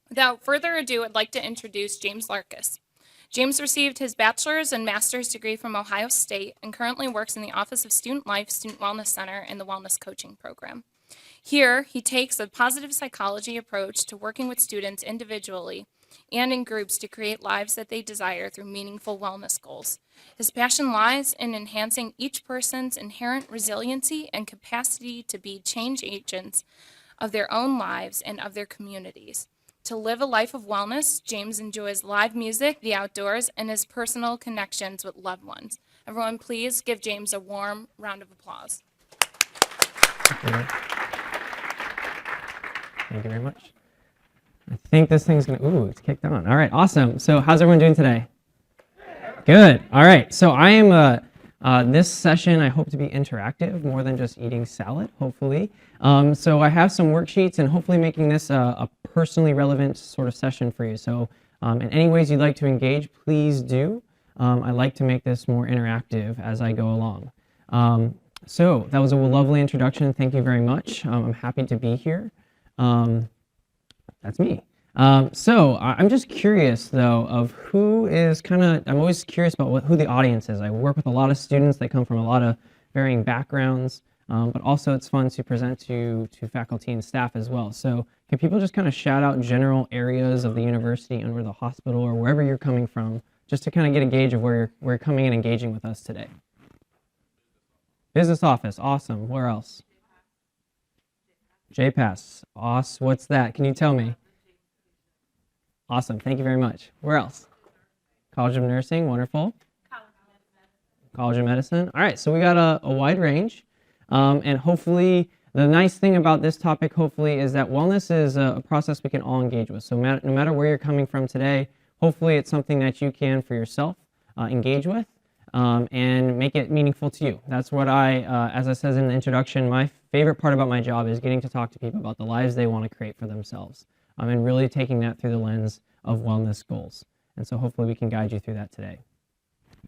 Without further ado, I'd like to introduce James Larcus. James received his bachelor's and master's degree from Ohio State and currently works in the Office of Student Life, Student Wellness Center, and the Wellness Coaching Program. Here, he takes a positive psychology approach to working with students individually and in groups to create lives that they desire through meaningful wellness goals. His passion lies in enhancing each person's inherent resiliency and capacity to be change agents of their own lives and of their communities. To live a life of wellness, James enjoys live music, the outdoors, and his personal connections with loved ones. Everyone, please give James a warm round of applause. Thank you very much. I think this thing's gonna, ooh, it's kicked on. All right, awesome. So how's everyone doing today? Good. All right, so I am, this session I hope to be interactive more than just eating salad, hopefully. So I have some worksheets and hopefully making this a personally relevant sort of session for you. So in any ways you'd like to engage, please do. I like to make this more interactive as I go along. So that was a lovely introduction. Thank you very much. I'm happy to be here. That's me. So I'm just curious, though, of who is I'm always curious about who the audience is. I work with a lot of students. They come from a lot of varying backgrounds, but also it's fun to present to faculty and staff as well. So can people just kind of shout out general areas of the university or the hospital or wherever you're coming from, just to kind of get a gauge of where you're coming and engaging with us today? Business office, awesome. Where else? JPass, awesome. What's that? Can you tell me? Awesome, thank you very much. Where else? College of Nursing, wonderful. College of Medicine. All right, so we got a wide range. And hopefully, the nice thing about this topic, hopefully, is that wellness is a process we can all engage with. So no matter where you're coming from today, hopefully it's something that you can, for yourself, engage with. And make it meaningful to you. That's what as I said in the introduction, my favorite part about my job is getting to talk to people about the lives they want to create for themselves, and really taking that through the lens of wellness goals. And so hopefully we can guide you through that today.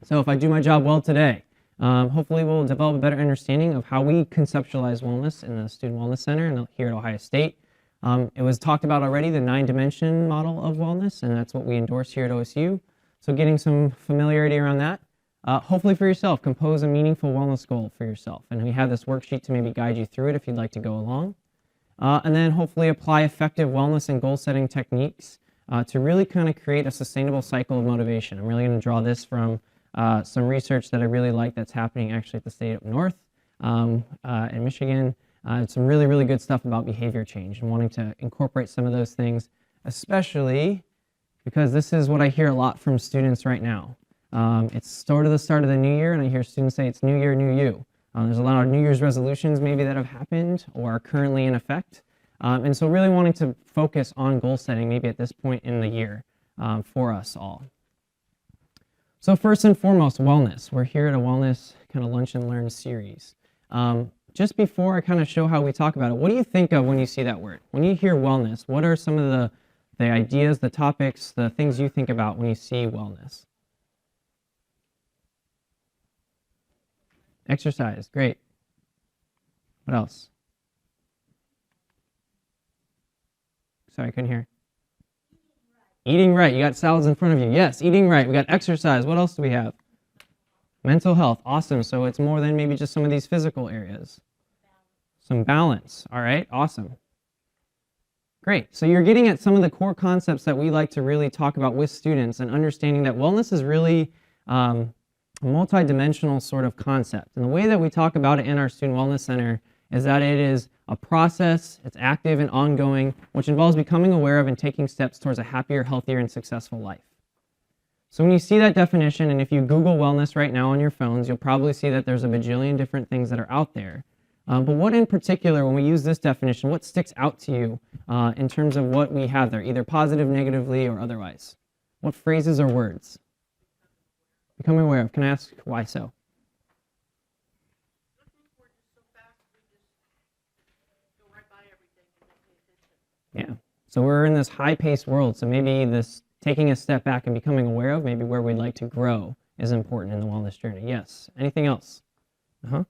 So if I do my job well today, hopefully we'll develop a better understanding of how we conceptualize wellness in the Student Wellness Center here at Ohio State. It was talked about already, the 9-dimension model of wellness, and that's what we endorse here at OSU. So getting some familiarity around that. Hopefully for yourself, compose a meaningful wellness goal for yourself. And we have this worksheet to maybe guide you through it if you'd like to go along. And then hopefully apply effective wellness and goal setting techniques to really kind of create a sustainable cycle of motivation. I'm really going to draw this from some research that I really like that's happening actually at the state up north in Michigan. Some really, really good stuff about behavior change and wanting to incorporate some of those things, especially because this is what I hear a lot from students right now. It's sort of the start of the new year, and I hear students say it's new year, new you. There's a lot of New Year's resolutions maybe that have happened or are currently in effect. And so really wanting to focus on goal setting maybe at this point in the year for us all. So first and foremost, wellness. We're here at a wellness kind of lunch and learn series. Just before I kind of show how we talk about it, what do you think of when you see that word? When you hear wellness, what are some of the ideas, the topics, the things you think about when you see wellness? Exercise, great. What else? Sorry, I couldn't hear. Eating right. You got salads in front of you. Yes, eating right. We got exercise. What else do we have? Mental health. Awesome. So it's more than maybe just some of these physical areas. Some balance. All right, awesome. Great. So you're getting at some of the core concepts that we like to really talk about with students and understanding that wellness is really a multi-dimensional sort of concept. And the way that we talk about it in our Student Wellness Center is that it is a process, it's active and ongoing, which involves becoming aware of and taking steps towards a happier, healthier, and successful life. So when you see that definition, and if you Google wellness right now on your phones, you'll probably see that there's a bajillion different things that are out there. But what in particular, when we use this definition, what sticks out to you in terms of what we have there, either positive, negatively, or otherwise? What phrases or words? Becoming aware of. Can I ask why so? Yeah. So we're in this high-paced world, so maybe this taking a step back and becoming aware of maybe where we'd like to grow is important in the wellness journey. Yes. Anything else? Uh-huh.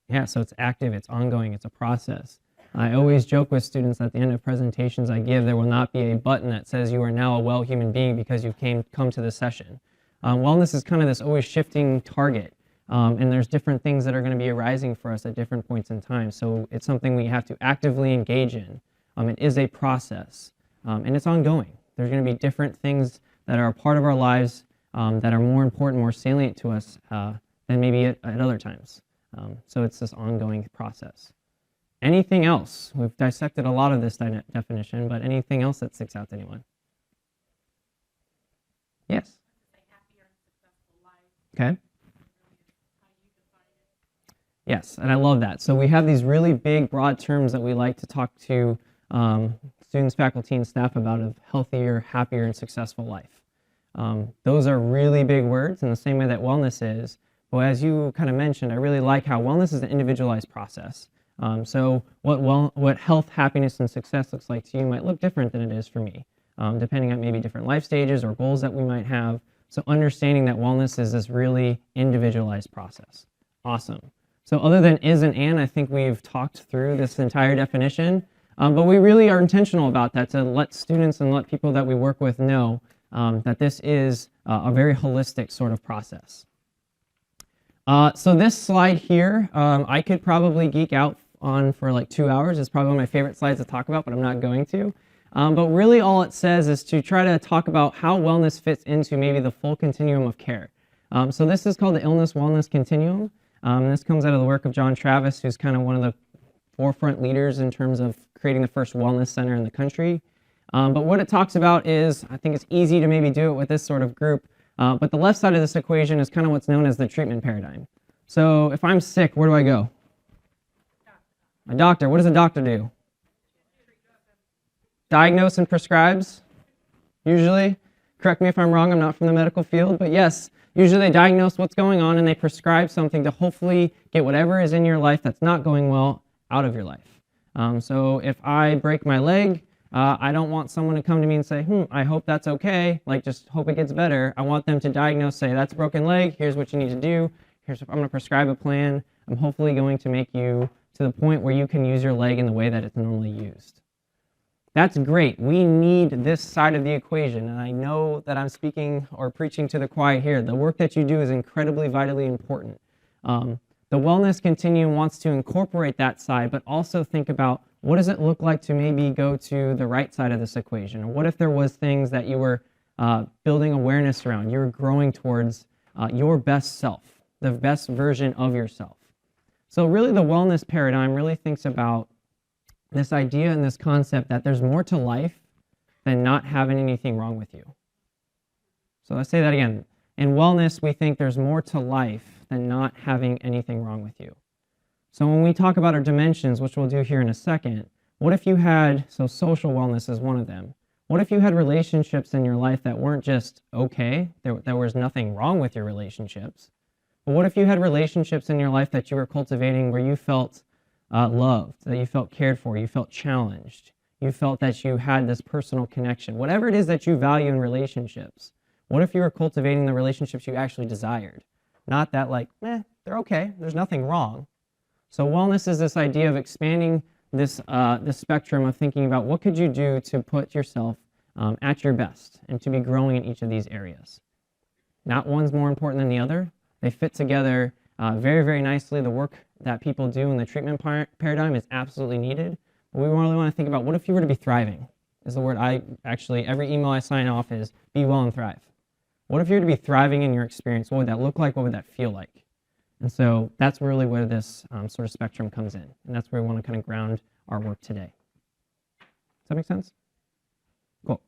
Yeah, so it's active, it's ongoing, it's a process. I always joke with students at the end of presentations I give, there will not be a button that says you are now a well human being because you've come to this session. Wellness is kind of this always shifting target, and there's different things that are going to be arising for us at different points in time. So it's something we have to actively engage in. It is a process, and it's ongoing. There's going to be different things that are a part of our lives that are more important, more salient to us than maybe at other times. So it's this ongoing process. Anything else? We've dissected a lot of this definition, but anything else that sticks out to anyone? Yes? Okay. Yes, and I love that. So we have these really big, broad terms that we like to talk to students, faculty, and staff about of healthier, happier, and successful life. Those are really big words in the same way that wellness is. But as you kind of mentioned, I really like how wellness is an individualized process. So what health, happiness, and success looks like to you might look different than it is for me, depending on maybe different life stages or goals that we might have. So understanding that wellness is this really individualized process. Awesome. So other than is and, I think we've talked through this entire definition, but we really are intentional about that to let students and let people that we work with know that this is a very holistic sort of process. So this slide here, I could probably geek out on for like 2 hours. It's probably one of my favorite slides to talk about, but I'm not going to. But really all it says is to try to talk about how wellness fits into maybe the full continuum of care. So this is called the Illness Wellness Continuum. This comes out of the work of John Travis, who's kind of one of the forefront leaders in terms of creating the first wellness center in the country. But what it talks about is, I think it's easy to maybe do it with this sort of group, but the left side of this equation is kind of what's known as the treatment paradigm. So if I'm sick, where do I go? A doctor. What does a doctor do? Diagnose and prescribes, usually. Correct me if I'm wrong, I'm not from the medical field, but yes, usually they diagnose what's going on and they prescribe something to hopefully get whatever is in your life that's not going well out of your life. So if I break my leg, I don't want someone to come to me and say, I hope that's okay, like just hope it gets better. I want them to diagnose, say, that's a broken leg, here's what you need to do, I'm going to prescribe a plan, I'm hopefully going to make you to the point where you can use your leg in the way that it's normally used. That's great. We need this side of the equation, and I know that I'm speaking or preaching to the choir here. The work that you do is incredibly, vitally important. The Wellness Continuum wants to incorporate that side, but also think about what does it look like to maybe go to the right side of this equation? Or what if there was things that you were building awareness around, you were growing towards your best self, the best version of yourself. So really the wellness paradigm really thinks about this idea and this concept that there's more to life than not having anything wrong with you. So let's say that again. In wellness, we think there's more to life than not having anything wrong with you. So when we talk about our dimensions, which we'll do here in a second, what if you had, so social wellness is one of them. What if you had relationships in your life that weren't just okay, there was nothing wrong with your relationships, but what if you had relationships in your life that you were cultivating where you felt loved, that you felt cared for, you felt challenged, you felt that you had this personal connection, whatever it is that you value in relationships. What if you were cultivating the relationships you actually desired? Not that like, they're okay, there's nothing wrong. So wellness is this idea of expanding this spectrum of thinking about what could you do to put yourself at your best and to be growing in each of these areas. Not one's more important than the other. They fit together very, very nicely. The work that people do in the treatment paradigm is absolutely needed. But we really want to think about what if you were to be thriving, is the word every email I sign off is be well and thrive. What if you were to be thriving in your experience? What would that look like? What would that feel like? And so that's really where this sort of spectrum comes in. And that's where we want to kind of ground our work today. Does that make sense? Cool.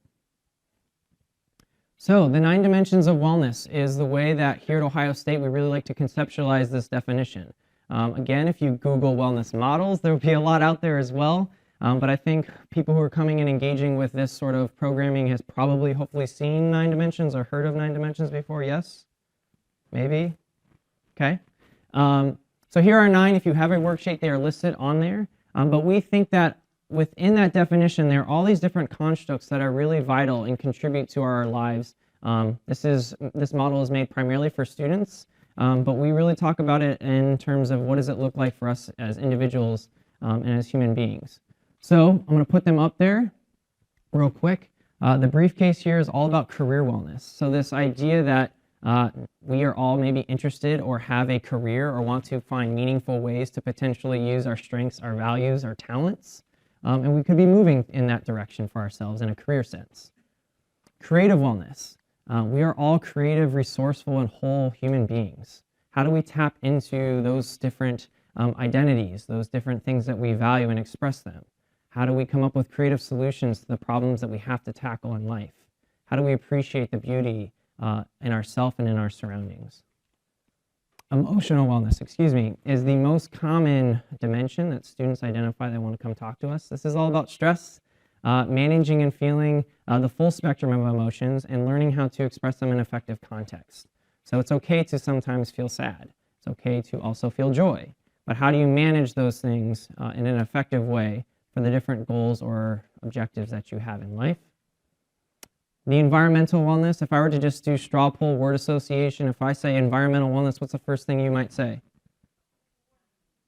So the 9 dimensions of wellness is the way that here at Ohio State we really like to conceptualize this definition. Again, if you Google wellness models, there will be a lot out there as well. But I think people who are coming and engaging with this sort of programming has probably hopefully seen 9 dimensions or heard of 9 dimensions before. Yes? Maybe? Okay. So here are 9. If you have a worksheet, they are listed on there. But we think that within that definition, there are all these different constructs that are really vital and contribute to our lives. This model is made primarily for students, but we really talk about it in terms of what does it look like for us as individuals and as human beings. So I'm going to put them up there real quick. The briefcase here is all about career wellness. So this idea that we are all maybe interested or have a career or want to find meaningful ways to potentially use our strengths, our values, our talents, and we could be moving in that direction for ourselves in a career sense. Creative wellness. We are all creative, resourceful, and whole human beings. How do we tap into those different identities, those different things that we value and express them? How do we come up with creative solutions to the problems that we have to tackle in life? How do we appreciate the beauty in ourselves and in our surroundings? Emotional wellness, is the most common dimension that students identify that want to come talk to us. This is all about stress, managing and feeling the full spectrum of emotions, and learning how to express them in effective context. So it's okay to sometimes feel sad. It's okay to also feel joy. But how do you manage those things in an effective way for the different goals or objectives that you have in life? The environmental wellness, if I were to just do straw poll word association, if I say environmental wellness, what's the first thing you might say?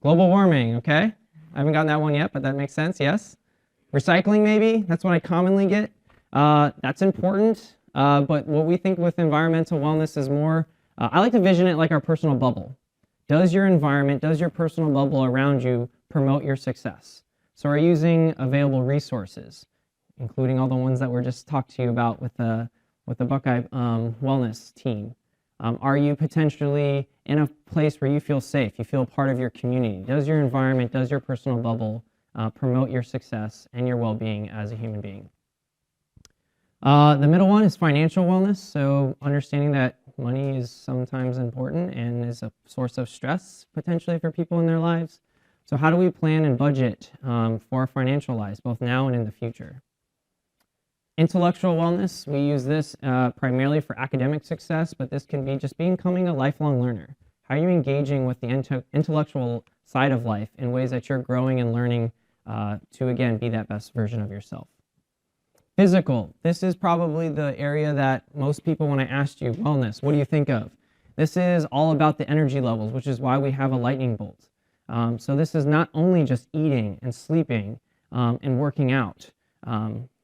Global warming, okay? I haven't gotten that one yet, but that makes sense, yes? Recycling, maybe? That's what I commonly get. That's important, but what we think with environmental wellness is more, I like to vision it like our personal bubble. Does your environment, does your personal bubble around you promote your success? So are you using available resources, including all the ones that were just talked to you about with the Buckeye Wellness team? Are you potentially in a place where you feel safe, you feel part of your community? Does your environment, does your personal bubble promote your success and your well-being as a human being? The middle one is financial wellness, so understanding that money is sometimes important and is a source of stress potentially for people in their lives. So how do we plan and budget for our financial lives, both now and in the future? Intellectual wellness, we use this primarily for academic success, but this can be just becoming a lifelong learner. How are you engaging with the intellectual side of life in ways that you're growing and learning to, again, be that best version of yourself? Physical, this is probably the area that most people, when I asked you, wellness, what do you think of? This is all about the energy levels, which is why we have a lightning bolt. So this is not only just eating and sleeping and working out.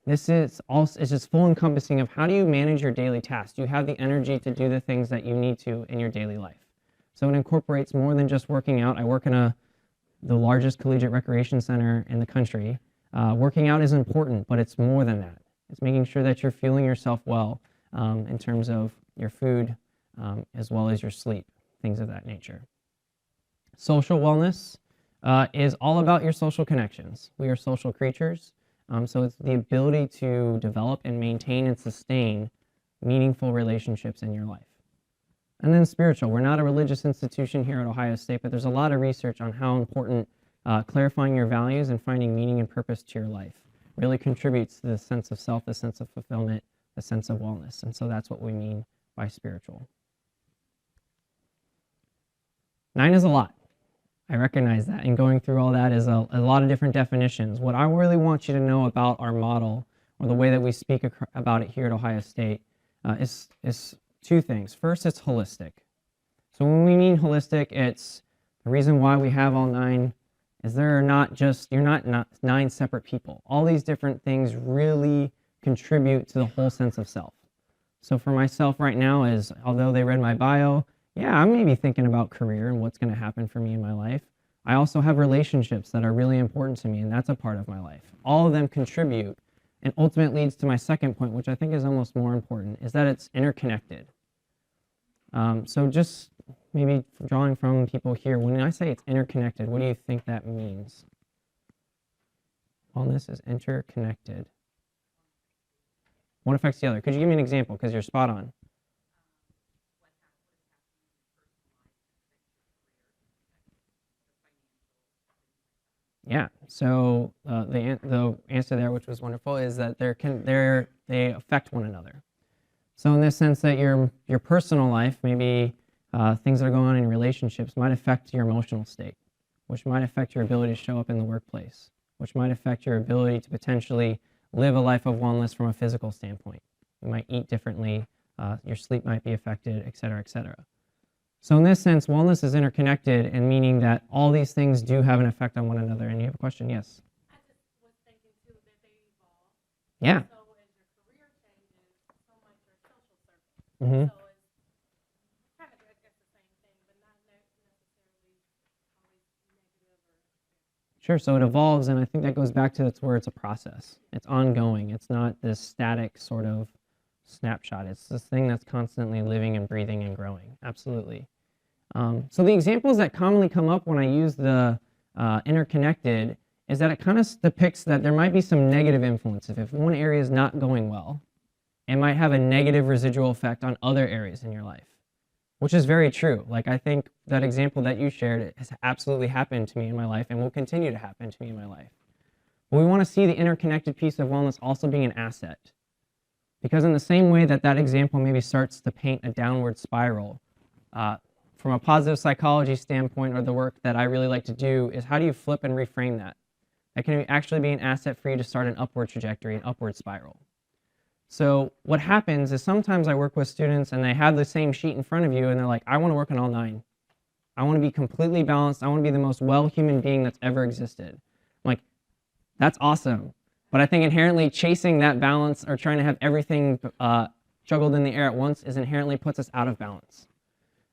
This is also, it's just full encompassing of how do you manage your daily tasks? Do you have the energy to do the things that you need to in your daily life? So it incorporates more than just working out. I work in the largest collegiate recreation center in the country. Working out is important, but it's more than that. It's making sure that you're fueling yourself well in terms of your food as well as your sleep, things of that nature. Social wellness is all about your social connections. We are social creatures. So it's the ability to develop and maintain and sustain meaningful relationships in your life. And then spiritual. We're not a religious institution here at Ohio State, but there's a lot of research on how important clarifying your values and finding meaning and purpose to your life really contributes to the sense of self, the sense of fulfillment, the sense of wellness. And so that's what we mean by spiritual. 9 is a lot. I recognize that, and going through all that is a lot of different definitions. What I really want you to know about our model, or the way that we speak about it here at Ohio State, is 2 things. First, it's holistic. So when we mean holistic, it's the reason why we have all 9 is you're not 9 separate people. All these different things really contribute to the whole sense of self. So for myself right now is, although they read my bio, yeah, I'm maybe thinking about career and what's going to happen for me in my life. I also have relationships that are really important to me, and that's a part of my life. All of them contribute, and ultimately leads to my second point, which I think is almost more important, is that it's interconnected. So just maybe drawing from people here, when I say it's interconnected, what do you think that means? Wellness is interconnected. One affects the other. Could you give me an example? Because you're spot on. Yeah, so the answer there, which was wonderful, is that they affect one another. So in this sense that your personal life, maybe things that are going on in relationships might affect your emotional state, which might affect your ability to show up in the workplace, which might affect your ability to potentially live a life of wellness from a physical standpoint. You might eat differently, your sleep might be affected, et cetera, et cetera. So in this sense, wellness is interconnected, and meaning that all these things do have an effect on one another. And you have a question? Yes. I just was thinking too that they evolve. Yeah. So as your career changes, so much your social circle. Mm-hmm. So it's kind of, I guess, the same thing, but not necessarily always negative or. Sure. So it evolves, and I think that goes back to it's where it's a process. It's ongoing. It's not this static sort of snapshot. It's this thing that's constantly living and breathing and growing. Absolutely. So the examples that commonly come up when I use the interconnected is that it kind of depicts that there might be some negative influence. If one area is not going well, it might have a negative residual effect on other areas in your life, which is very true. Like, I think that example that you shared has absolutely happened to me in my life and will continue to happen to me in my life. But we want to see the interconnected piece of wellness also being an asset. Because in the same way that that example maybe starts to paint a downward spiral, from a positive psychology standpoint, or the work that I really like to do, is how do you flip and reframe that? That can actually be an asset for you to start an upward trajectory, an upward spiral. So what happens is sometimes I work with students and they have the same sheet in front of you and they're like, I want to work on all 9. I want to be completely balanced. I want to be the most well human being that's ever existed. I'm like, that's awesome. But I think inherently chasing that balance or trying to have everything juggled in the air at once inherently puts us out of balance.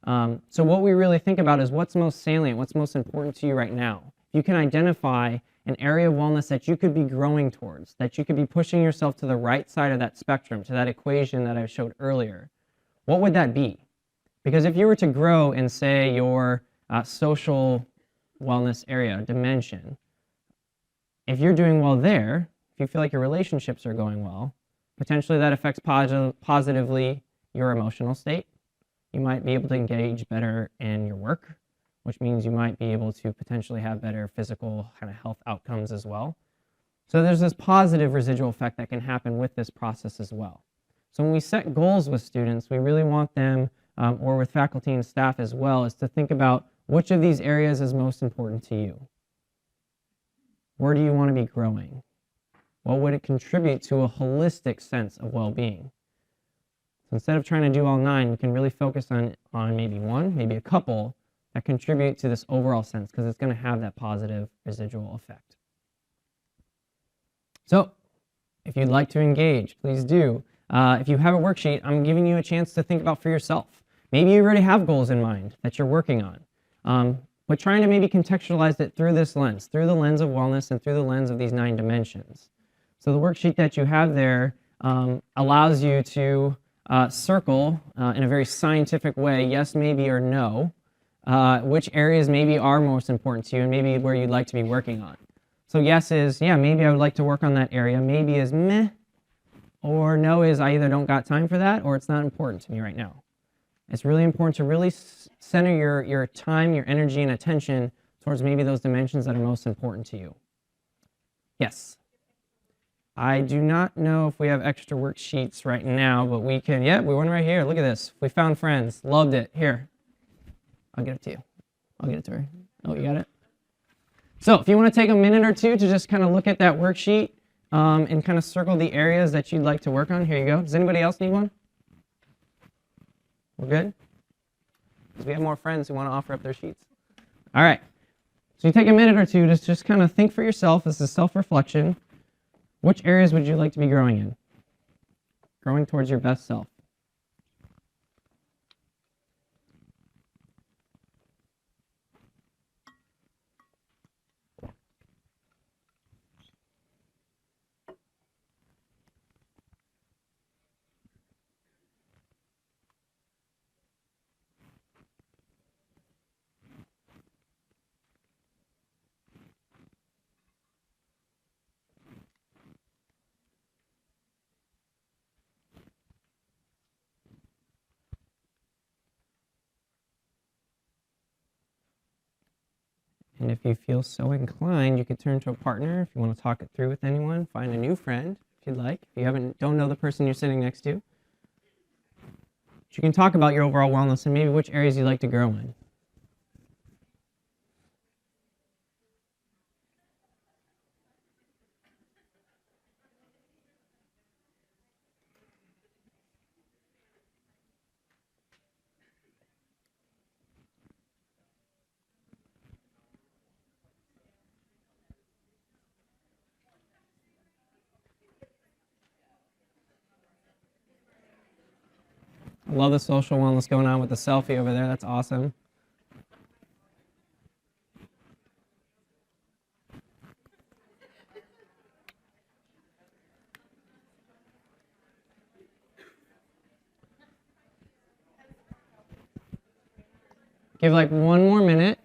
So what we really think about is what's most salient, what's most important to you right now. If you can identify an area of wellness that you could be growing towards, that you could be pushing yourself to the right side of that spectrum, to that equation that I showed earlier, what would that be? Because if you were to grow in, say, your social wellness area, dimension, if you're doing well there, if you feel like your relationships are going well, potentially that affects positively your emotional state. You might be able to engage better in your work, which means you might be able to potentially have better physical kind of health outcomes as well. So there's this positive residual effect that can happen with this process as well. So when we set goals with students, we really want them, or with faculty and staff as well, is to think about which of these areas is most important to you. Where do you want to be growing? What would it contribute to a holistic sense of well-being? So instead of trying to do all 9, we can really focus on maybe one, maybe a couple that contribute to this overall sense, because it's going to have that positive residual effect. So if you'd like to engage, please do. If you have a worksheet, I'm giving you a chance to think about for yourself. Maybe you already have goals in mind that you're working on, but trying to maybe contextualize it through this lens, through the lens of wellness and through the lens of these 9 dimensions. So the worksheet that you have there allows you to circle in a very scientific way, yes, maybe, or no, which areas maybe are most important to you and maybe where you'd like to be working on. So yes is, yeah, maybe I would like to work on that area. Maybe is meh, or no is I either don't got time for that or it's not important to me right now. It's really important to really center your time, your energy, and attention towards maybe those dimensions that are most important to you. Yes. I do not know if we have extra worksheets right now, but we can, yeah, we one right here. Look at this. We found friends. Loved it. Here. I'll get it to you. I'll get it to her. Oh, you got it? So if you want to take a minute or two to just kind of look at that worksheet and kind of circle the areas that you'd like to work on, here you go. Does anybody else need one? We're good? Because we have more friends who want to offer up their sheets. All right. So you take a minute or two to just kind of think for yourself. This is self-reflection. Which areas would you like to be growing in? Growing towards your best self. And if you feel so inclined, you could turn to a partner if you want to talk it through with anyone. Find a new friend if you'd like. If you don't know the person you're sitting next to. But you can talk about your overall wellness and maybe which areas you'd like to grow in. Love the social wellness going on with the selfie over there. That's awesome. Give like 1 more minute.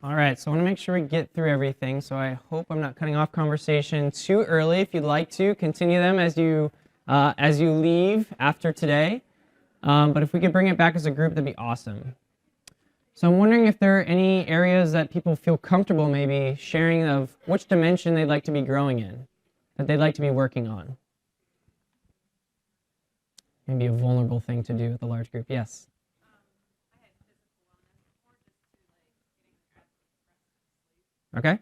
All right, so I want to make sure we get through everything, so I hope I'm not cutting off conversation too early. If you'd like to, continue them as you leave after today. But if we could bring it back as a group, that'd be awesome. So I'm wondering if there are any areas that people feel comfortable maybe sharing of which dimension they'd like to be growing in, that they'd like to be working on. Maybe a vulnerable thing to do with a large group. Yes? Okay.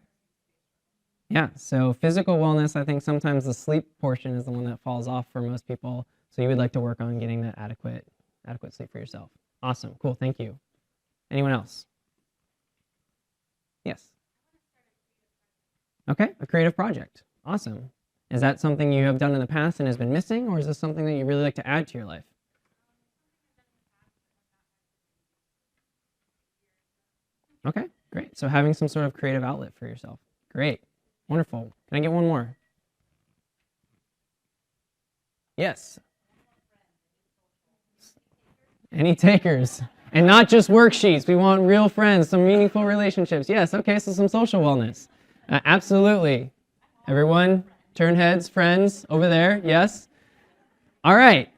Yeah, so physical wellness, I think sometimes the sleep portion is the one that falls off for most people. So you would like to work on getting that adequate sleep for yourself. Awesome, cool, thank you. Anyone else? Yes. Okay, a creative project. Awesome. Is that something you have done in the past and has been missing, or is this something that you really like to add to your life? Okay, great. So having some sort of creative outlet for yourself. Great. Wonderful. Can I get one more? Yes. Any takers? And not just worksheets. We want real friends, some meaningful relationships. Yes, okay, so some social wellness. Absolutely. Everyone, turn heads, friends, over there. Yes? All right.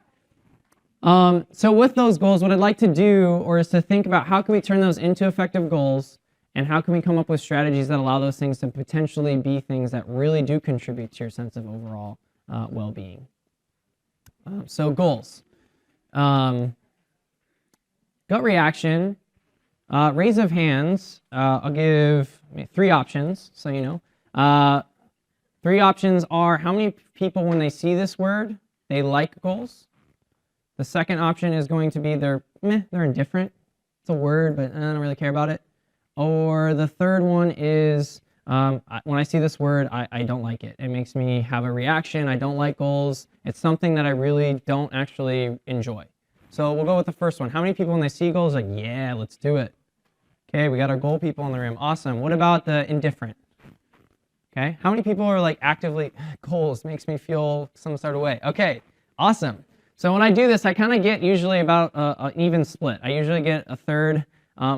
So with those goals, what I'd like to do is to think about how can we turn those into effective goals, and how can we come up with strategies that allow those things to potentially be things that really do contribute to your sense of overall well-being. So goals. Gut reaction, raise of hands. I'll give 3 options, so you know. 3 options are how many people, when they see this word, they like goals. The second option is going to be they're indifferent. It's a word, but I don't really care about it. Or the third one is when I see this word, I don't like it. It makes me have a reaction. I don't like goals. It's something that I really don't actually enjoy. So we'll go with the first one. How many people when they see goals are like, yeah, let's do it? Okay, we got our goal people in the room. Awesome. What about the indifferent? Okay, how many people are like actively, goals makes me feel some sort of way? Okay, awesome. So when I do this, I kind of get usually about an even split. I usually get a third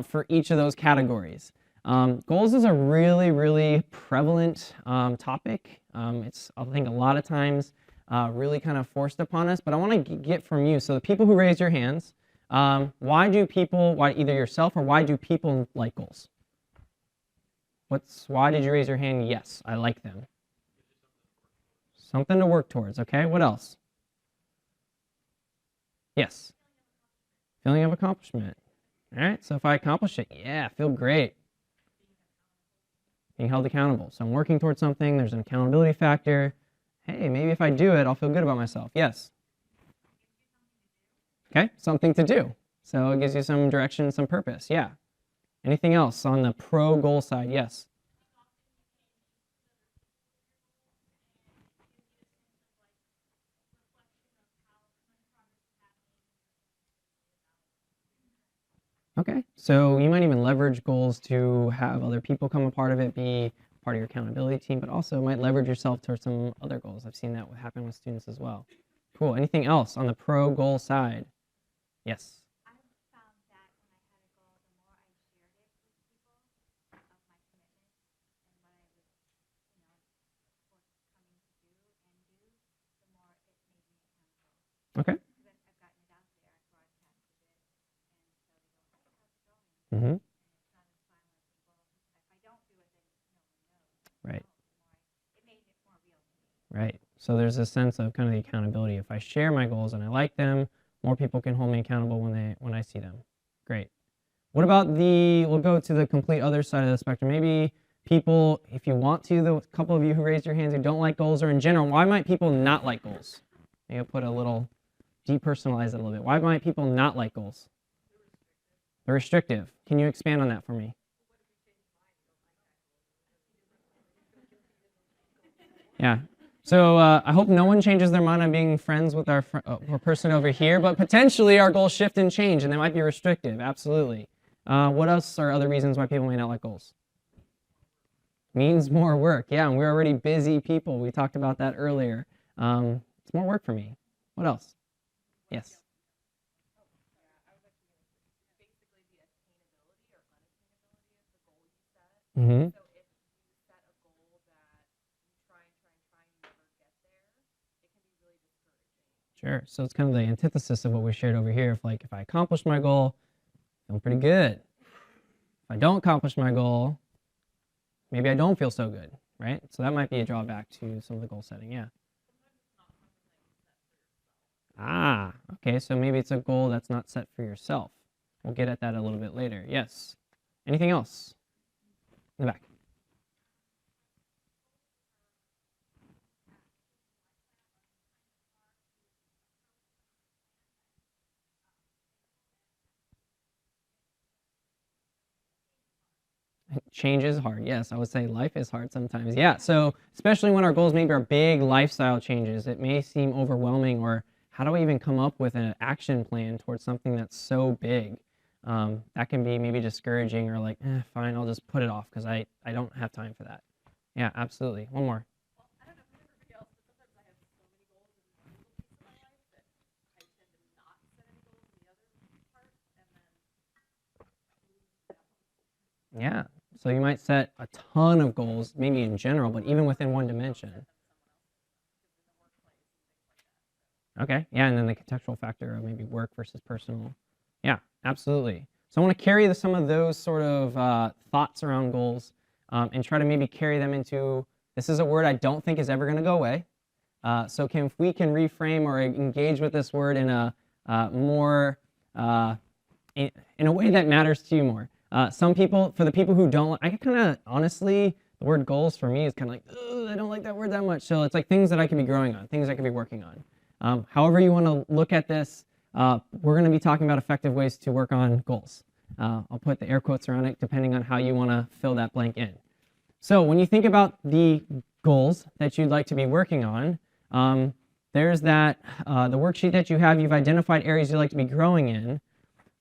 for each of those categories. Goals is a really, really prevalent topic. It's, I think, a lot of times really kind of forced upon us, but I want to get from you. So the people who raised your hands, why either yourself or why do people like goals? Why did you raise your hand? Yes, I like them. Something to work towards, okay? What else? Yes. Feeling of accomplishment. All right, so if I accomplish it, yeah, I feel great. Being held accountable. So I'm working towards something, there's an accountability factor. Hey, maybe if I do it, I'll feel good about myself. Yes. Okay, something to do. So it gives you some direction, some purpose. Yeah. Anything else on the pro goal side? Yes. Okay, so you might even leverage goals to have other people come a part of it, be part of your accountability team, but also might leverage yourself towards some other goals. I've seen that happen with students as well. Cool. Anything else on the pro goal side? Yes. I found that when I had a goal, the more I shared it with people of my commitment, Okay. Mm-hmm. Right. Right. So there's a sense of kind of the accountability. If I share my goals and I like them, more people can hold me accountable when I see them. Great. What about we'll go to the complete other side of the spectrum. Maybe people, if you want to, the couple of you who raised your hands who don't like goals, or in general, why might people not like goals? Maybe I'll put a little, depersonalize it a little bit. Why might people not like goals? They're restrictive. Can you expand on that for me? Yeah. So I hope no one changes their mind on being friends with our person over here, but potentially our goals shift and change, and they might be restrictive. Absolutely. What else are other reasons why people may not like goals? Means more work. Yeah, and we're already busy people. We talked about that earlier. It's more work for me. What else? Yes. Mm-hmm. Sure. So it's kind of the antithesis of what we shared over here. If I accomplish my goal, I feel pretty good. If I don't accomplish my goal, maybe I don't feel so good, right? So that might be a drawback to some of the goal setting. Yeah. Ah, okay. So maybe it's a goal that's not set for yourself. We'll get at that a little bit later. Yes. Anything else? In the back. Change is hard. Yes, I would say life is hard sometimes. Yeah, so especially when our goals maybe are big lifestyle changes, it may seem overwhelming, or how do I even come up with an action plan towards something that's so big? That can be maybe discouraging, or like, fine, I'll just put it off because I don't have time for that. Yeah, absolutely. One more. Yeah. So you might set a ton of goals, maybe in general, but even within one dimension. Okay. Yeah, and then the contextual factor of maybe work versus personal. Yeah, absolutely. So I want to carry some of those sort of thoughts around goals and try to maybe carry them into, this is a word I don't think is ever going to go away. So if we can reframe or engage with this word in a more, in a way that matters to you more. Some people, for the people who don't, I kind of, honestly, the word goals for me is kind of like, I don't like that word that much. So it's like things that I could be growing on, things I could be working on. However you want to look at this, we're going to be talking about effective ways to work on goals. I'll put the air quotes around it depending on how you want to fill that blank in. So when you think about the goals that you'd like to be working on, there's that, the worksheet that you have, you've identified areas you'd like to be growing in.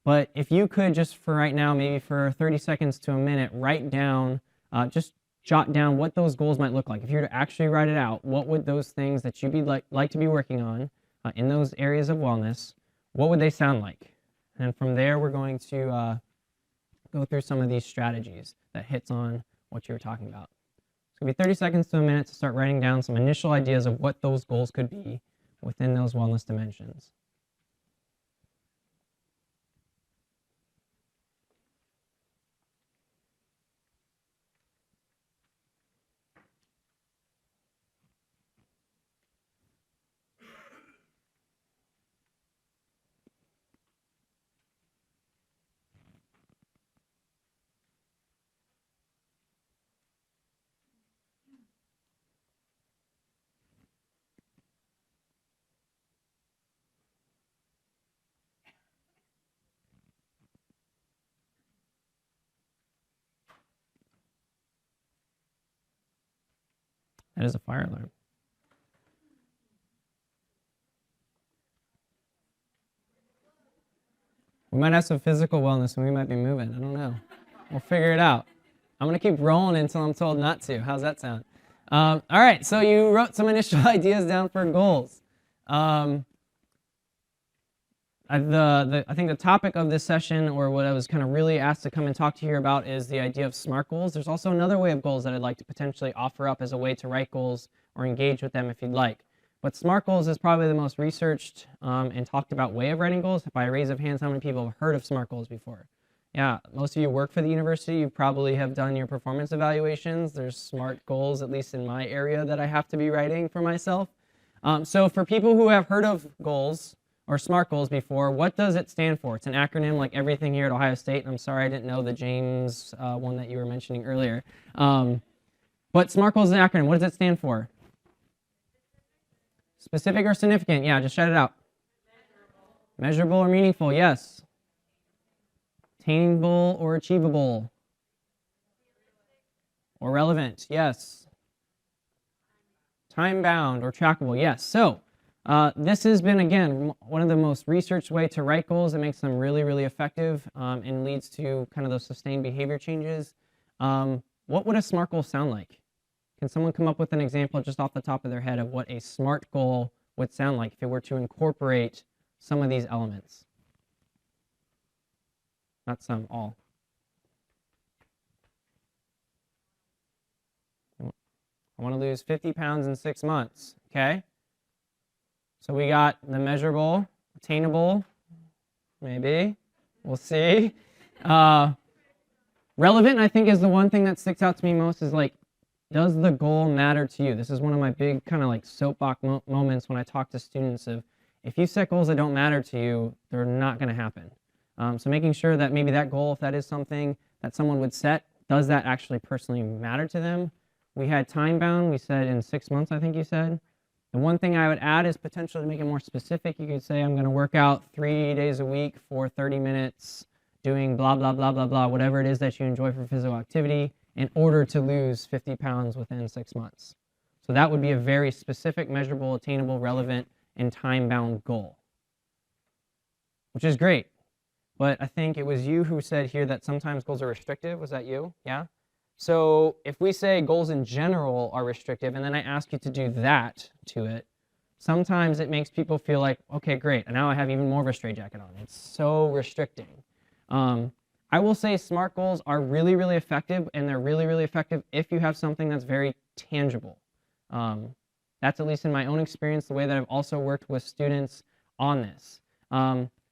But if you could just for right now, maybe for 30 seconds to a minute, write down, just jot down what those goals might look like. If you were to actually write it out, what would those things that you'd be like to be working on in those areas of wellness, what would they sound like? And from there, we're going to go through some of these strategies that hits on what you were talking about. It's going to be 30 seconds to a minute to start writing down some initial ideas of what those goals could be within those wellness dimensions. That is a fire alarm. We might have some physical wellness and we might be moving. I don't know. We'll figure it out. I'm going to keep rolling until I'm told not to. How's that sound? All right, so you wrote some initial ideas down for goals. I think the topic of this session, or what I was kind of really asked to come and talk to you about, is the idea of SMART goals. There's also another way of goals that I'd like to potentially offer up as a way to write goals or engage with them if you'd like. But SMART goals is probably the most researched and talked about way of writing goals. By a raise of hands, how many people have heard of SMART goals before? Yeah, most of you work for the university. You probably have done your performance evaluations. There's SMART goals, at least in my area, that I have to be writing for myself. So for people who have heard of goals or SMART goals before, what does it stand for? It's an acronym like everything here at Ohio State. And I'm sorry I didn't know the James one that you were mentioning earlier. But SMART goals is an acronym. What does it stand for? Specific or significant? Yeah, just shout it out. Measurable or meaningful? Yes. Attainable or achievable? Or relevant? Yes. Time-bound or trackable? Yes. So this has been, again, one of the most researched way to write goals. It makes them really, really effective and leads to kind of those sustained behavior changes. What would a SMART goal sound like? Can someone come up with an example just off the top of their head of what a SMART goal would sound like if it were to incorporate some of these elements? Not some, all. I want to lose 50 pounds in 6 months, okay? So we got the measurable, attainable, maybe, we'll see. Relevant, I think, is the one thing that sticks out to me most is like, does the goal matter to you? This is one of my big kind of like soapbox moments when I talk to students of, if you set goals that don't matter to you, they're not going to happen. So making sure that maybe that goal, if that is something that someone would set, does that actually personally matter to them? We had time bound, we said in 6 months, I think you said. The one thing I would add is potentially to make it more specific. You could say, I'm going to work out 3 days a week for 30 minutes doing blah, blah, blah, blah, blah, whatever it is that you enjoy for physical activity in order to lose 50 pounds within 6 months. So that would be a very specific, measurable, attainable, relevant, and time-bound goal, which is great. But I think it was you who said here that sometimes goals are restrictive. Was that you? Yeah? So if we say goals in general are restrictive, and then I ask you to do that to it, sometimes it makes people feel like, okay, great, and now I have even more of a straitjacket on. It's so restricting. I will say SMART goals are really, really effective, and they're really, really effective if you have something that's very tangible. That's at least in my own experience, the way that I've also worked with students on this.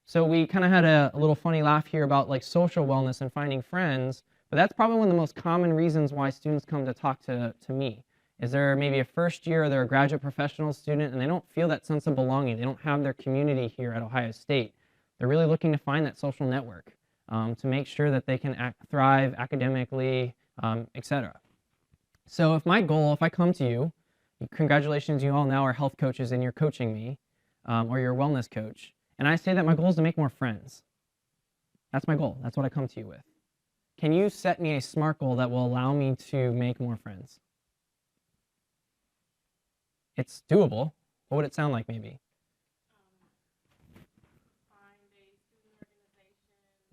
So we kind of had a little funny laugh here about like social wellness and finding friends, but that's probably one of the most common reasons why students come to talk to me. Is there maybe a first year or they're a graduate professional student and they don't feel that sense of belonging. They don't have their community here at Ohio State. They're really looking to find that social network to make sure that they can thrive academically, etc. So if my goal, if I come to you, congratulations, you all now are health coaches and you're coaching me, or you're a wellness coach, and I say that my goal is to make more friends. That's my goal. That's what I come to you with. Can you set me a SMART goal that will allow me to make more friends? It's doable. What would it sound like maybe? Find a student organization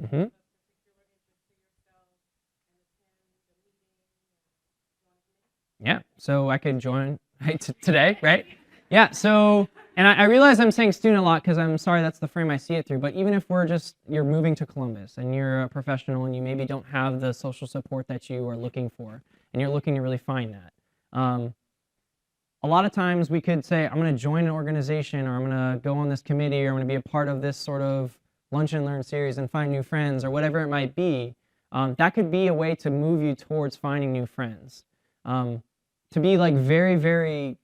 Mm-hmm. of particular interest to yourself and attend the meeting and join a committee. Yeah, so I could join today, right? Yeah, so, and I realize I'm saying student a lot because I'm sorry that's the frame I see it through, but even if you're moving to Columbus and you're a professional and you maybe don't have the social support that you are looking for and you're looking to really find that. A lot of times we could say, I'm going to join an organization or I'm going to go on this committee or I'm going to be a part of this sort of lunch and learn series and find new friends or whatever it might be. That could be a way to move you towards finding new friends. To be like very, very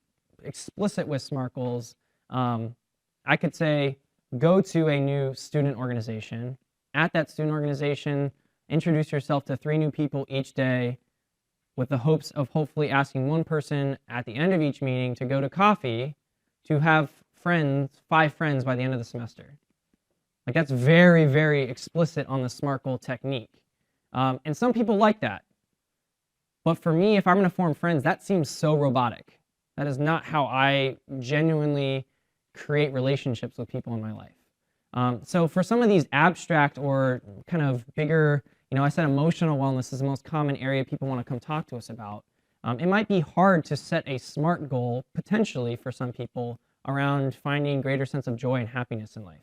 explicit with SMART goals, I could say, go to a new student organization. At that student organization, introduce yourself to 3 new people each day with the hopes of hopefully asking one person at the end of each meeting to go to coffee to have friends, 5 friends by the end of the semester. Like that's very, very explicit on the SMART goal technique. And some people like that. But for me, if I'm going to form friends, that seems so robotic. That is not how I genuinely create relationships with people in my life. So for some of these abstract or kind of bigger, I said emotional wellness is the most common area people want to come talk to us about. It might be hard to set a SMART goal, potentially for some people, around finding greater sense of joy and happiness in life.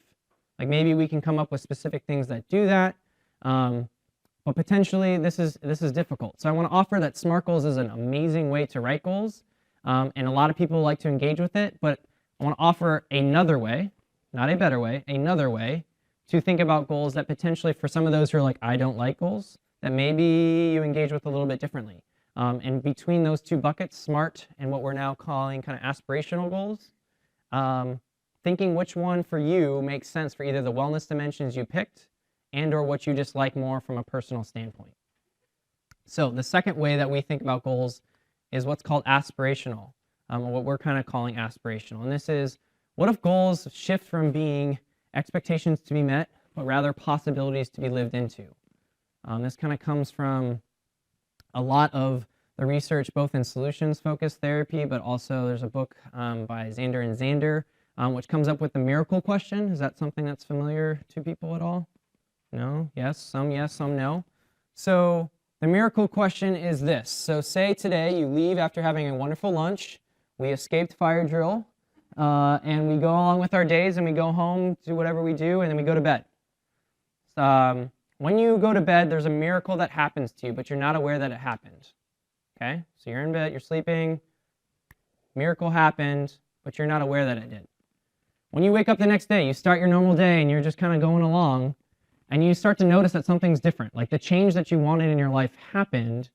Like maybe we can come up with specific things that do that, but potentially this is difficult. So I want to offer that SMART goals is an amazing way to write goals, and a lot of people like to engage with it, but I want to offer another way, not a better way, another way to think about goals that potentially for some of those who are like, I don't like goals, that maybe you engage with a little bit differently. And between those two buckets, SMART and what we're now calling kind of aspirational goals, thinking which one for you makes sense for either the wellness dimensions you picked and or what you just like more from a personal standpoint. So the second way that we think about goals is what's called aspirational, what we're kind of calling aspirational. And this is, what if goals shift from being expectations to be met, but rather possibilities to be lived into? This kind of comes from a lot of the research, both in solutions-focused therapy, but also there's a book by Zander and Zander, which comes up with the miracle question. Is that something that's familiar to people at all? No? Yes, some no. So the miracle question is this. So say today you leave after having a wonderful lunch, we escaped fire drill, and we go along with our days and we go home, do whatever we do, and then we go to bed. When you go to bed, there's a miracle that happens to you, but you're not aware that it happened. Okay? So you're in bed, you're sleeping, miracle happened, but you're not aware that it did. When you wake up the next day, you start your normal day and you're just kind of going along, and you start to notice that something's different. Like the change that you wanted in your life happened,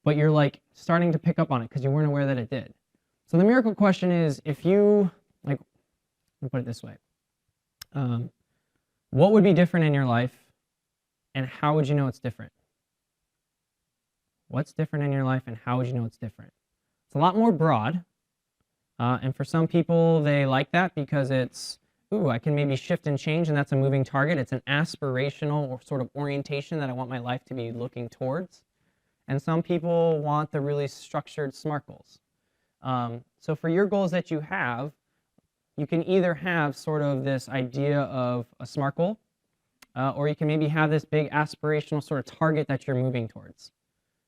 but you're like starting to pick up on it because you weren't aware that it did. So the miracle question is, if you, like, let me put it this way. What would be different in your life, and how would you know it's different? What's different in your life, and how would you know it's different? It's a lot more broad, and for some people, they like that because it's, ooh, I can maybe shift and change, and that's a moving target. It's an aspirational or sort of orientation that I want my life to be looking towards. And some people want the really structured SMART goals. So for your goals that you have, you can either have sort of this idea of a SMART goal, or you can maybe have this big aspirational sort of target that you're moving towards.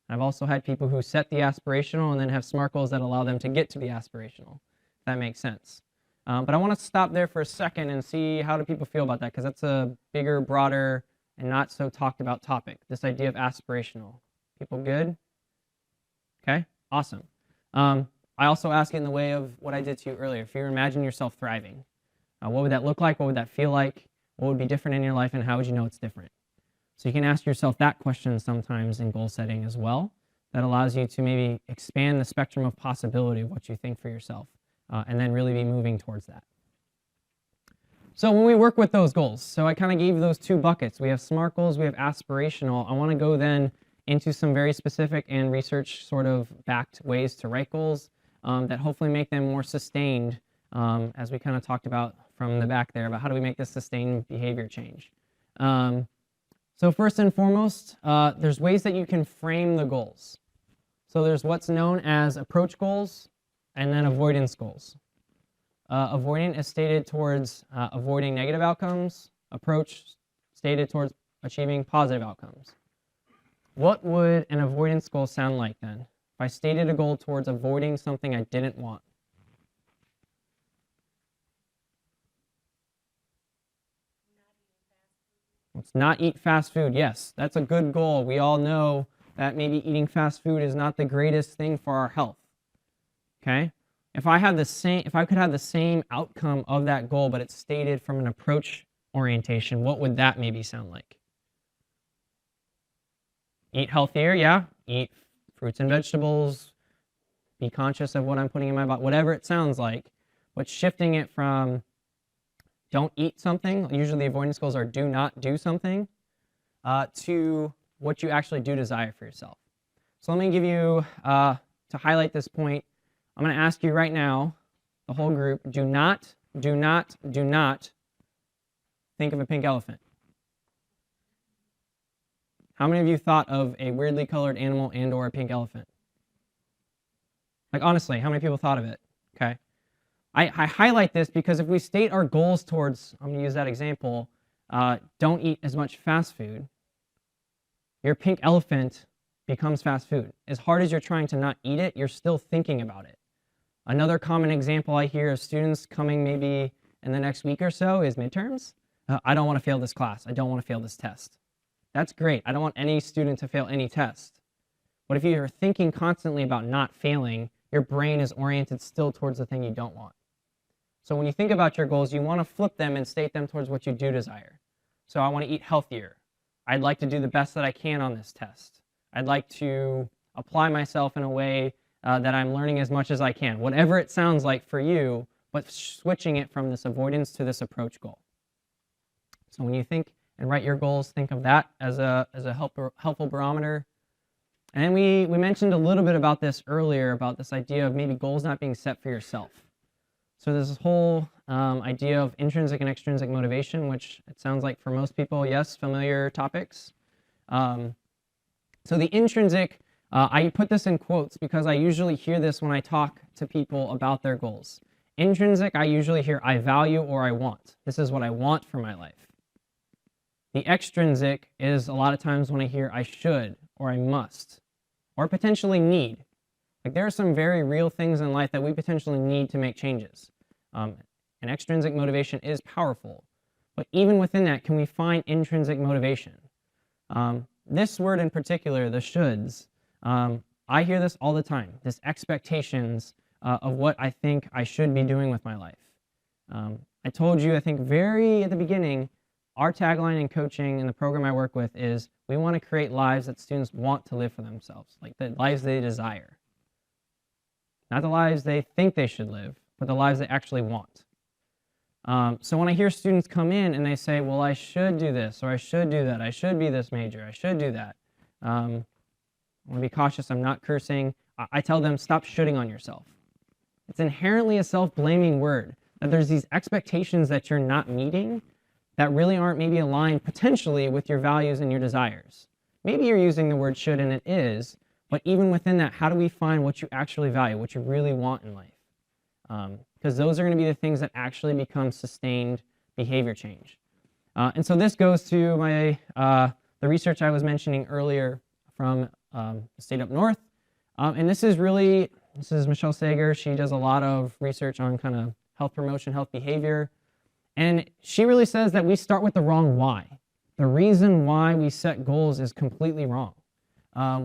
I've also had people who set the aspirational and then have SMART goals that allow them to get to the aspirational, if that makes sense. But I want to stop there for a second and see how do people feel about that, because that's a bigger, broader, and not so talked about topic, this idea of aspirational. People good? Okay, awesome. I also ask it in the way of what I did to you earlier. If you imagine yourself thriving, what would that look like? What would that feel like? What would be different in your life, and how would you know it's different? So you can ask yourself that question sometimes in goal setting as well. That allows you to maybe expand the spectrum of possibility of what you think for yourself, and then really be moving towards that. So when we work with those goals, so I kind of gave you those two buckets. We have SMART goals, we have aspirational. I want to go then into some very specific and research sort of backed ways to write goals that hopefully make them more sustained, as we kind of talked about from the back there, about how do we make this sustained behavior change. So first and foremost, there's ways that you can frame the goals. So there's what's known as approach goals and then avoidance goals. Avoidant is stated towards avoiding negative outcomes. Approach stated towards achieving positive outcomes. What would an avoidance goal sound like then? If I stated a goal towards avoiding something I didn't want. Let's not eat fast food. Yes, that's a good goal. We all know that maybe eating fast food is not the greatest thing for our health. Okay? If I could have the same outcome of that goal, but it's stated from an approach orientation, what would that maybe sound like? Eat healthier, yeah. Eat fruits and vegetables. Be conscious of what I'm putting in my body, whatever it sounds like. But shifting it from don't eat something, usually the avoidance goals are do not do something, to what you actually do desire for yourself. So let me give you, to highlight this point, I'm going to ask you right now, the whole group, do not think of a pink elephant. How many of you thought of a weirdly colored animal and or a pink elephant? Like honestly, how many people thought of it? Okay. I highlight this because if we state our goals towards, I'm going to use that example, don't eat as much fast food, your pink elephant becomes fast food. As hard as you're trying to not eat it, you're still thinking about it. Another common example I hear of students coming maybe in the next week or so is midterms. I don't want to fail this class. I don't want to fail this test. That's great. I don't want any student to fail any test. But if you're thinking constantly about not failing, your brain is oriented still towards the thing you don't want. So when you think about your goals, you want to flip them and state them towards what you do desire. So I want to eat healthier. I'd like to do the best that I can on this test. I'd like to apply myself in a way that I'm learning as much as I can. Whatever it sounds like for you, but switching it from this avoidance to this approach goal. So when you think and write your goals, think of that as a helpful barometer. And then we mentioned a little bit about this earlier, about this idea of maybe goals not being set for yourself. So there's this whole idea of intrinsic and extrinsic motivation, which it sounds like for most people, yes, familiar topics. So the intrinsic, I put this in quotes because I usually hear this when I talk to people about their goals. Intrinsic, I usually hear I value or I want. This is what I want for my life. The extrinsic is a lot of times when I hear I should or I must or potentially need. Like there are some very real things in life that we potentially need to make changes. And extrinsic motivation is powerful. But even within that, can we find intrinsic motivation? This word in particular, the shoulds, I hear this all the time, this expectations of what I think I should be doing with my life. I told you, I think very at the beginning, our tagline in coaching in the program I work with is we want to create lives that students want to live for themselves, like the lives they desire. Not the lives they think they should live, but the lives they actually want. So when I hear students come in and they say, well, I should do this, or I should do that, I should be this major, I should do that. I want to be cautious, I'm not cursing. I tell them, stop shoulding on yourself. It's inherently a self-blaming word, that there's these expectations that you're not meeting that really aren't maybe aligned potentially with your values and your desires. Maybe you're using the word should and it is, but even within that, how do we find what you actually value, what you really want in life? Because those are going to be the things that actually become sustained behavior change. And so this goes to my the research I was mentioning earlier from the state up north. And this is Michelle Sager. She does a lot of research on kind of health promotion, health behavior. And she really says that we start with the wrong why. The reason why we set goals is completely wrong.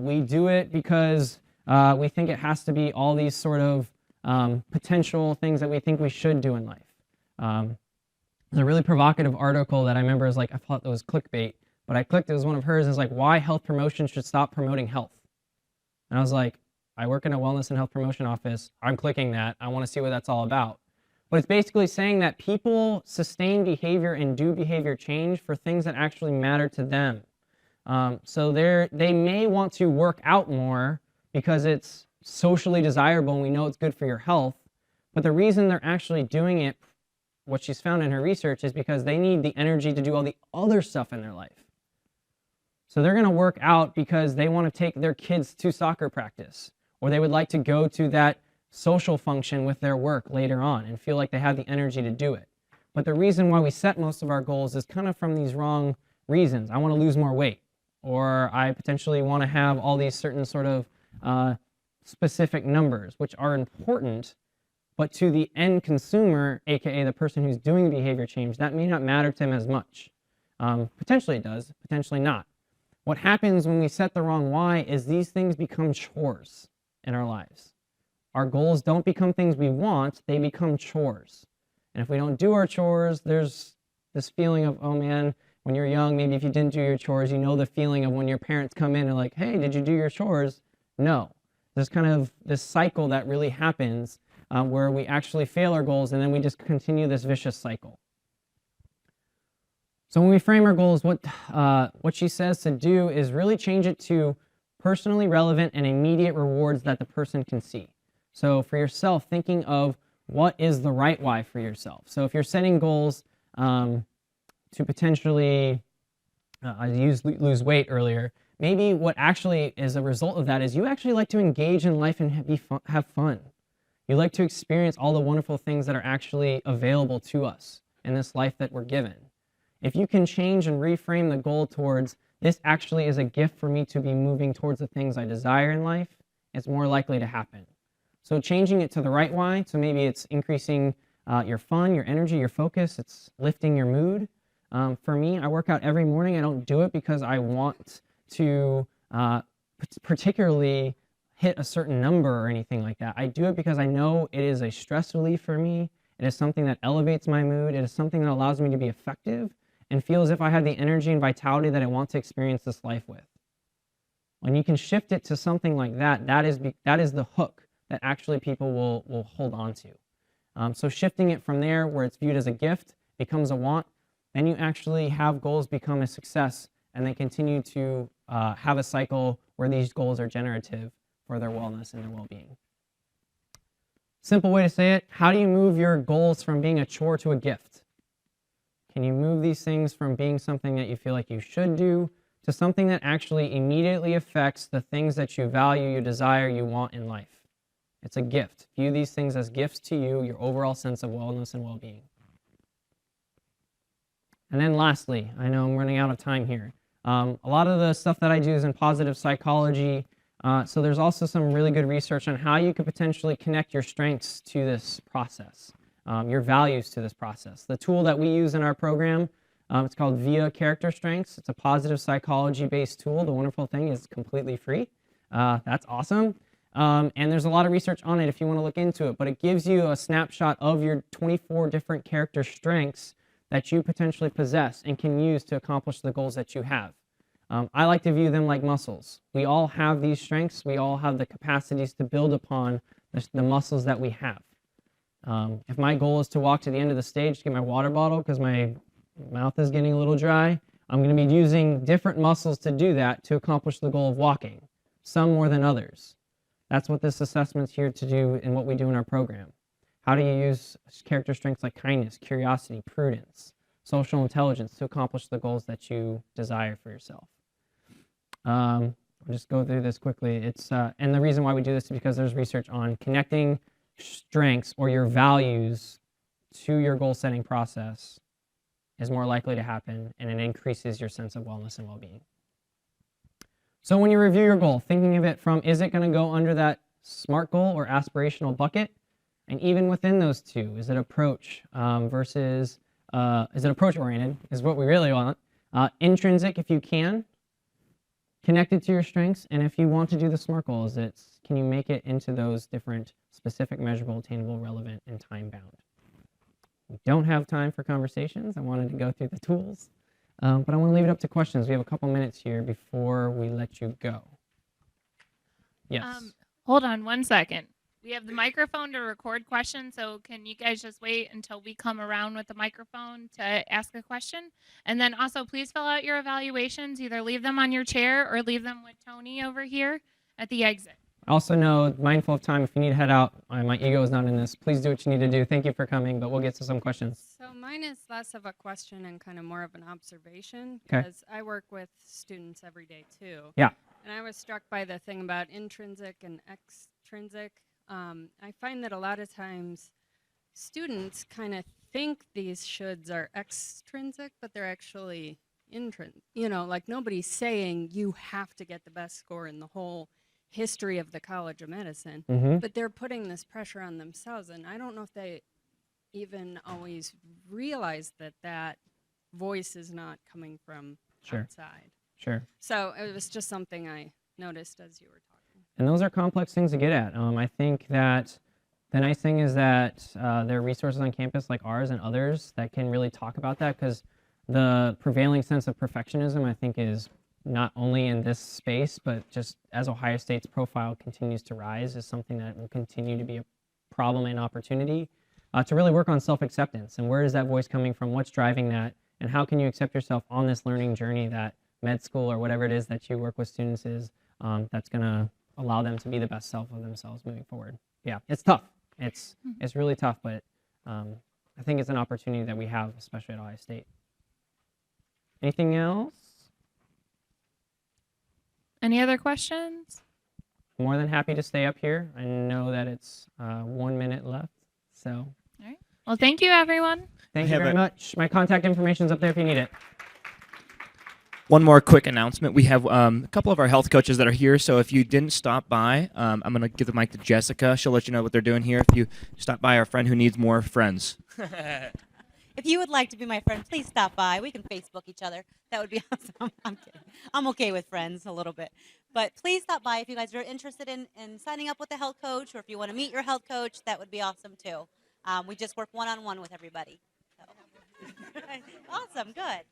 We do it because we think it has to be all these sort of potential things that we think we should do in life. There's a really provocative article that I remember is like, I thought that was clickbait, but I clicked, it was one of hers, is like, why health promotion should stop promoting health. And I was like, I work in a wellness and health promotion office. I'm clicking that. I want to see what that's all about. But it's basically saying that people sustain behavior and do behavior change for things that actually matter to them. So they may want to work out more because it's socially desirable and we know it's good for your health. But the reason they're actually doing it, what she's found in her research, is because they need the energy to do all the other stuff in their life. So they're going to work out because they want to take their kids to soccer practice, or they would like to go to that social function with their work later on and feel like they have the energy to do it. But the reason why we set most of our goals is kind of from these wrong reasons. I want to lose more weight, or I potentially want to have all these certain sort of specific numbers, which are important, but to the end consumer, aka the person who's doing the behavior change, that may not matter to them as much. Potentially it does, potentially not. What happens when we set the wrong why is these things become chores in our lives. Our goals don't become things we want, they become chores. And if we don't do our chores, there's this feeling of, oh man, when you're young, maybe if you didn't do your chores, you know the feeling of when your parents come in and like, hey, did you do your chores? No. There's kind of this cycle that really happens where we actually fail our goals and then we just continue this vicious cycle. So when we frame our goals, what she says to do is really change it to personally relevant and immediate rewards that the person can see. So for yourself, thinking of what is the right why for yourself. So if you're setting goals to potentially, I used lose weight earlier, maybe what actually is a result of that is you actually like to engage in life and have fun. You like to experience all the wonderful things that are actually available to us in this life that we're given. If you can change and reframe the goal towards, this actually is a gift for me to be moving towards the things I desire in life, it's more likely to happen. So changing it to the right why, so maybe it's increasing your fun, your energy, your focus, it's lifting your mood. For me, I work out every morning. I don't do it because I want to particularly hit a certain number or anything like that. I do it because I know it is a stress relief for me, It is something that elevates my mood. It is something that allows me to be effective and feel as if I have the energy and vitality that I want to experience this life with. When you can shift it to something like that, that is the hook that actually people will hold on to. So shifting it from there, where it's viewed as a gift, becomes a want, then you actually have goals become a success, and they continue to have a cycle where these goals are generative for their wellness and their well-being. Simple way to say it, how do you move your goals from being a chore to a gift? Can you move these things from being something that you feel like you should do to something that actually immediately affects the things that you value, you desire, you want in life? It's a gift. View these things as gifts to you, your overall sense of wellness and well-being. And then lastly, I know I'm running out of time here. A lot of the stuff that I do is in positive psychology. So there's also some really good research on how you could potentially connect your strengths to this process, your values to this process. The tool that we use in our program, it's called VIA Character Strengths. It's a positive psychology-based tool. The wonderful thing is completely free. That's awesome. And there's a lot of research on it if you want to look into it, but it gives you a snapshot of your 24 different character strengths that you potentially possess and can use to accomplish the goals that you have. I like to view them like muscles. We all have these strengths. We all have the capacities to build upon the muscles that we have. If my goal is to walk to the end of the stage to get my water bottle because my mouth is getting a little dry, I'm going to be using different muscles to do that to accomplish the goal of walking, some more than others. That's what this assessment's here to do and what we do in our program. How do you use character strengths like kindness, curiosity, prudence, social intelligence to accomplish the goals that you desire for yourself? I'll just go through this quickly. And the reason why we do this is because there's research on connecting strengths or your values to your goal setting process is more likely to happen, and it increases your sense of wellness and well-being. So when you review your goal, thinking of it from, is it going to go under that SMART goal or aspirational bucket? And even within those two, is it approach versus, is it approach oriented is what we really want. Intrinsic if you can, connected to your strengths, and if you want to do the SMART goal, can you make it into those different specific, measurable, attainable, relevant, and time-bound? We don't have time for conversations. I wanted to go through the tools. But I want to leave it up to questions. We have a couple minutes here before we let you go. Yes. Hold on 1 second. We have the microphone to record questions, so can you guys just wait until we come around with the microphone to ask a question? And then also, please fill out your evaluations. Either leave them on your chair or leave them with Tony over here at the exit. Also know, mindful of time, if you need to head out, my ego is not in this. Please do what you need to do. Thank you for coming, but we'll get to some questions. So mine is less of a question and kind of more of an observation, Okay. because I work with students every day too. Yeah. And I was struck by the thing about intrinsic and extrinsic. I find that a lot of times students kind of think these shoulds are extrinsic, but they're actually intrinsic. You know, like nobody's saying you have to get the best score in the whole history of the College of Medicine, but they're putting this pressure on themselves, and I don't know if they even always realize that that voice is not coming from outside. Sure. So it was just something I noticed as you were talking. And those are complex things to get at. I think that the nice thing is that there are resources on campus like ours and others that can really talk about that, because the prevailing sense of perfectionism, I think, is not only in this space, but just as Ohio State's profile continues to rise, is something that will continue to be a problem and opportunity to really work on self-acceptance. And where is that voice coming from? What's driving that? And how can you accept yourself on this learning journey that med school or whatever it is that you work with students is that's going to allow them to be the best self of themselves moving forward. Yeah, it's tough. It's really tough, but I think it's an opportunity that we have, especially at Ohio State. Anything else? Any other questions? More than happy to stay up here. I know that it's 1 minute left, so. All right. Well, thank you, everyone. Thank you very much. My contact information is up there if you need it. One more quick announcement. We have a couple of our health coaches that are here, so if you didn't stop by, I'm going to give the mic to Jessica. She'll let you know what they're doing here. If you stop by our friend who needs more friends. If you would like to be my friend, please stop by. We can Facebook each other. That would be awesome. I'm kidding. I'm okay with friends a little bit. But please stop by if you guys are interested in signing up with a health coach, or if you want to meet your health coach, that would be awesome too. We just work one-on-one with everybody. So. Awesome, good.